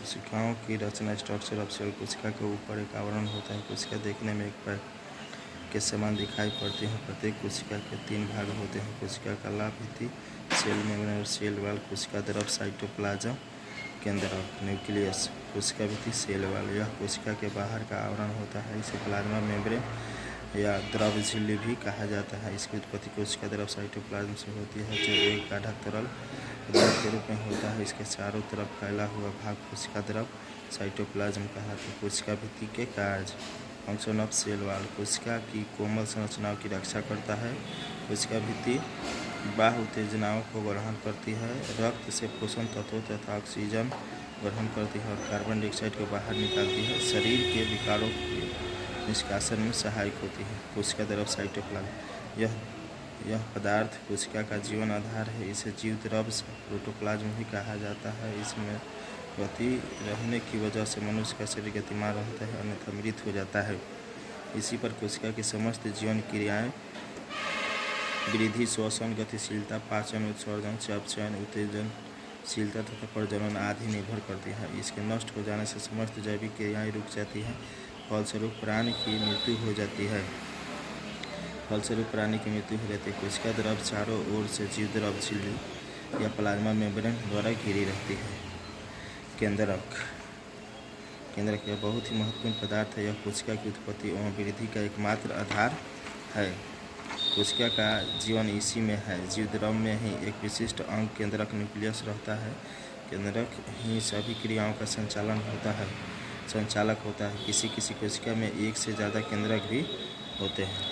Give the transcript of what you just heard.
कोशिकाओं की रचना structure of cell. कोशिका के ऊपर एक आवरण होता है। कोशिका देखने में एक पैक के समान दिखाई पड़ती है। प्रत्येक कोशिका के 3 भाग होते हैं। कोशिका का लाभ भित्ति, सेल मेम्ब्रेन और सेल वॉल। कोशिका द्रव, साइटोप्लाज्म, केंद्रक, न्यूक्लियस। कोशिका भित्ति, सेल वॉल, यह कोशिका के बाहर का आवरण होता है। इसे प्लाज्मा मेम्ब्रेन या द्रव झिल्ली भी कहा जाता है। इसकी उत्पत्ति कोशिका द्रव साइटोप्लाज्म से होती है, जो एक गाढ़ा तरल पदार्थ के रूप में होता है। इसके चारों तरफ फैला हुआ भाग कोशिका द्रव साइटोप्लाज्म कहलाता है। कोशिका भित्ति के कार्य। Function of cell wall. कोशिका की कोमल संरचनाओं की रक्षा करता है। कोशिका भित्ति बाह्य उत्तेजनाओं को ग्रहण करती है, रक्त से पोषण तत्वों तथा ऑक्सीजन ग्रहण करती है और कार्बन डाइऑक्साइड को बाहर निकालती है। शरीर के विकारों के निष्कासन में सहायक होती है। कोशिका द्रव साइटोप्लाज्म, यह पदार्थ कोशिका का जीवन आधार है। इसे जीव द्रव प्रोटोप्लाज्म भी कहा जाता है। इसमें गति रहने की वजह से मनुष्य का शरीर गतिमान रहता है, अन्यथा मृत हो जाता है। इसी पर कोशिका की समस्त जीवन क्रियाएं वृद्धि, श्वसन, गतिशीलता, पाचन, उत्सर्जन, चयापचय, उत्तेजनशीलता तथा प्रजनन आदि निर्भर करती है। इसके नष्ट हो जाने से समस्त जैविक क्रियाएं रुक जाती हैं। फलस्वरूप प्राणी की मृत्यु हो जाती है। कोशिका द्रव चारों ओर से जीव द्रव झिल्ली या प्लाज्मा मेम्ब्रेन द्वारा घिरी रहती है। केंद्रक यह बहुत ही महत्वपूर्ण पदार्थ है। यह कोशिका की उत्पत्ति एवं वृद्धि का एकमात्र आधार है। कोशिका का जीवन इसी में है। जीव द्रव में ही एक विशिष्ट अंग केंद्रक न्यूक्लियस रहता है। केंद्रक ही सभी क्रियाओं का संचालक होता है। किसी कोशिका में एक से ज़्यादा केंद्रक भी होते हैं।